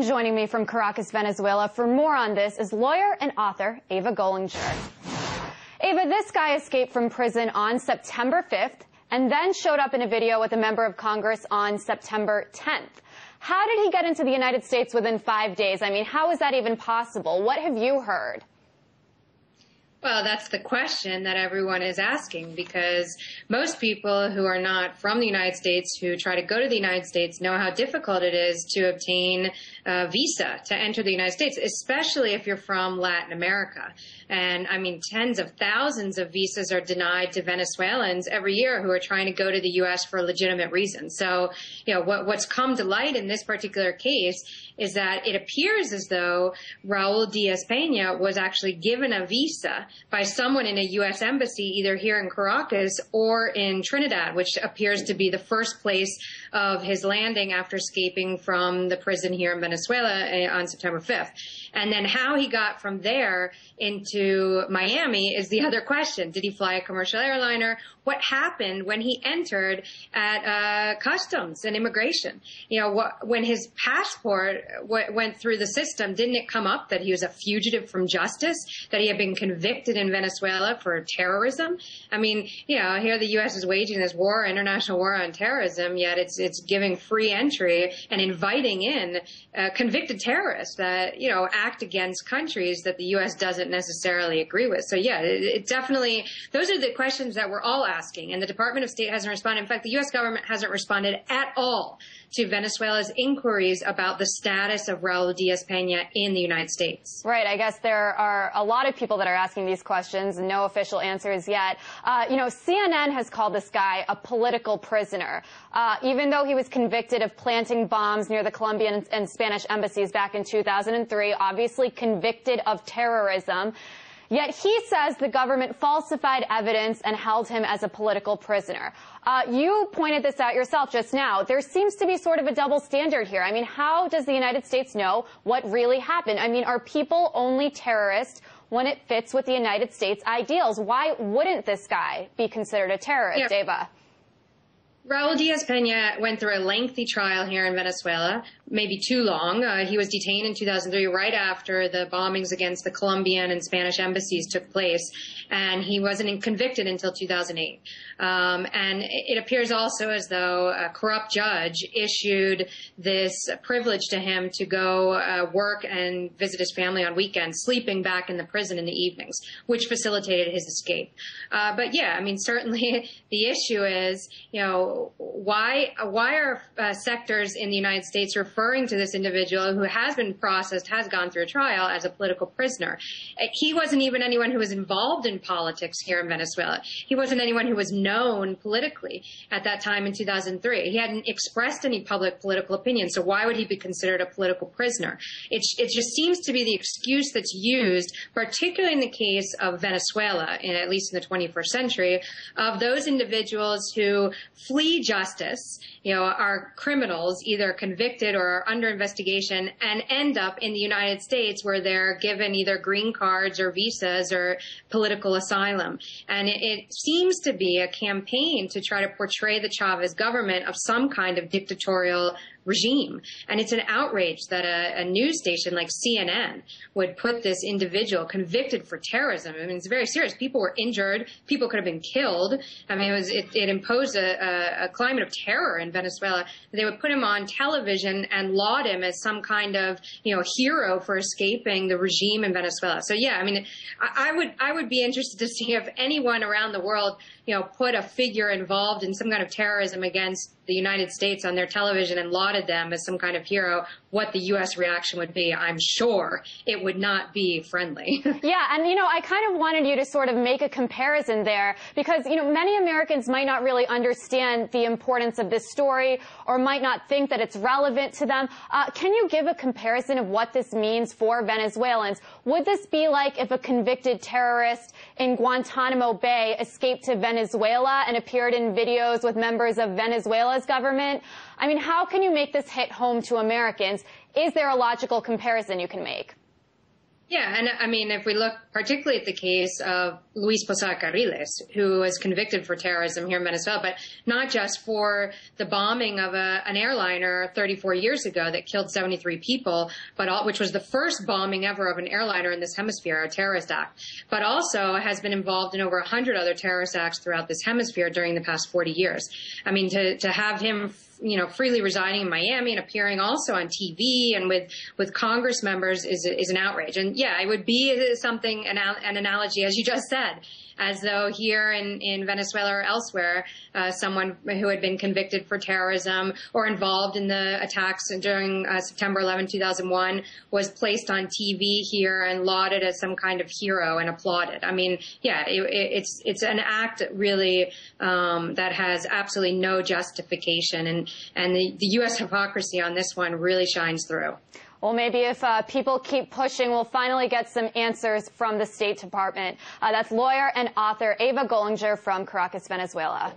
And joining me from Caracas, Venezuela for more on this is lawyer and author Eva Golinger. Eva, this guy escaped from prison on September 5th and then showed up in a video with a member of Congress on September 10th. How did he get into the United States within 5 days? I mean, how is that even possible? What have you heard? Well, that's the question that everyone is asking, because most people who are not from the United States who try to go to the United States know how difficult it is to obtain a visa to enter the United States, especially if you're from Latin America. And I mean, tens of thousands of visas are denied to Venezuelans every year who are trying to go to the U.S. for legitimate reasons. So, you know, what's come to light in this particular case is that it appears as though Raul Diaz Pena was actually given a visa by someone in a U.S. embassy, either here in Caracas or in Trinidad, which appears to be the first place of his landing after escaping from the prison here in Venezuela on September 5th. And then how he got from there into Miami is the other question. Did he fly a commercial airliner? What happened when he entered at customs and immigration? You know, when his passport went through the system, didn't it come up that he was a fugitive from justice, that he had been convicted in Venezuela for terrorism? I mean, you know, here the U.S. is waging this war, international war on terrorism, yet it's giving free entry and inviting in convicted terrorists that, you know, act against countries that the U.S. doesn't necessarily agree with. So, yeah, it definitely, those are the questions that we're all asking, and the Department of State hasn't responded. In fact, the U.S. government hasn't responded at all to Venezuela's inquiries about the status of Raul Diaz Pena in the United States. Right. I guess there are a lot of people that are asking these questions, and no official answers yet. You know, CNN has called this guy a political prisoner, even though he was convicted of planting bombs near the Colombian and Spanish embassies back in 2003, obviously convicted of terrorism. Yet he says the government falsified evidence and held him as a political prisoner. You pointed this out yourself just now. There seems to be sort of a double standard here. I mean, how does the United States know what really happened? I mean, are people only terrorists when it fits with the United States ideals? Why wouldn't this guy be considered a terrorist, Eva? Raul Diaz Pena went through a lengthy trial here in Venezuela, maybe too long. He was detained in 2003, right after the bombings against the Colombian and Spanish embassies took place, and he wasn't convicted until 2008. And it appears also as though a corrupt judge issued this privilege to him to go work and visit his family on weekends, sleeping back in the prison in the evenings, which facilitated his escape. But yeah, I mean, certainly the issue is, you know, why are sectors in the United States referring to this individual who has been processed, has gone through a trial, as a political prisoner? He wasn't even anyone who was involved in politics here in Venezuela. He wasn't anyone who was known politically at that time in 2003. He hadn't expressed any public political opinion, so why would he be considered a political prisoner? It just seems to be the excuse that's used, particularly in the case of Venezuela, at least in the 21st century, of those individuals who flee justice, you know, are criminals, either convicted or are under investigation, and end up in the United States where they're given either green cards or visas or political asylum. And it seems to be a campaign to try to portray the Chavez government of some kind of dictatorial regime. And it's an outrage that a news station like CNN would put this individual convicted for terrorism. I mean, it's very serious. People were injured. People could have been killed. I mean, it imposed a climate of terror in Venezuela. They would put him on television and laud him as some kind of, you know, hero for escaping the regime in Venezuela. So yeah, I mean, I would be interested to see if anyone around the world, you know, put a figure involved in some kind of terrorism against the United States on their television and lauded them as some kind of hero, what the U.S. reaction would be. I'm sure it would not be friendly. Yeah, and, you know, I kind of wanted you to sort of make a comparison there because, you know, many Americans might not really understand the importance of this story or might not think that it's relevant to them. Can you give a comparison of what this means for Venezuelans? Would this be like if a convicted terrorist in Guantanamo Bay escaped to Venezuela and appeared in videos with members of Venezuela's government? I mean, how can you make this hit home to Americans? Is there a logical comparison you can make? Yeah, and I mean, if we look particularly at the case of Luis Posada Carriles, who was convicted for terrorism here in Venezuela, but not just for the bombing of an airliner 34 years ago that killed 73 people, which was the first bombing ever of an airliner in this hemisphere, a terrorist act, but also has been involved in over 100 other terrorist acts throughout this hemisphere during the past 40 years. I mean, to have him freely residing in Miami and appearing also on TV and with Congress members is an outrage. And yeah, it would be something, an analogy, as you just said, as though here in Venezuela or elsewhere, someone who had been convicted for terrorism or involved in the attacks during September 11, 2001 was placed on TV here and lauded as some kind of hero and applauded. I mean, yeah, it's an act really that has absolutely no justification, and the U.S. hypocrisy on this one really shines through. Well, maybe if people keep pushing, we'll finally get some answers from the State Department. That's lawyer and author Eva Golinger from Caracas, Venezuela.